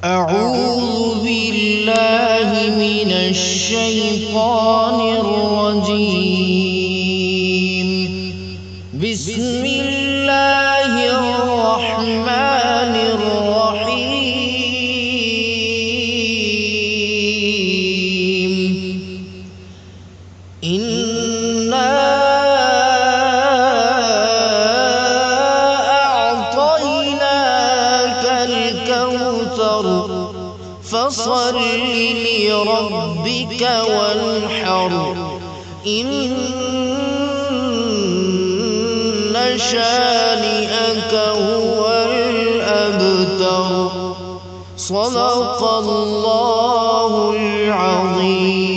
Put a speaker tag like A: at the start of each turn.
A: أعوذ بالله من الشيطان الرجيم. بسم الله الرحمن الرحيم. إنا أعطيناك الكوثر فصل لربك وانحر إن شانئك هو الأبتر. صدق الله العظيم.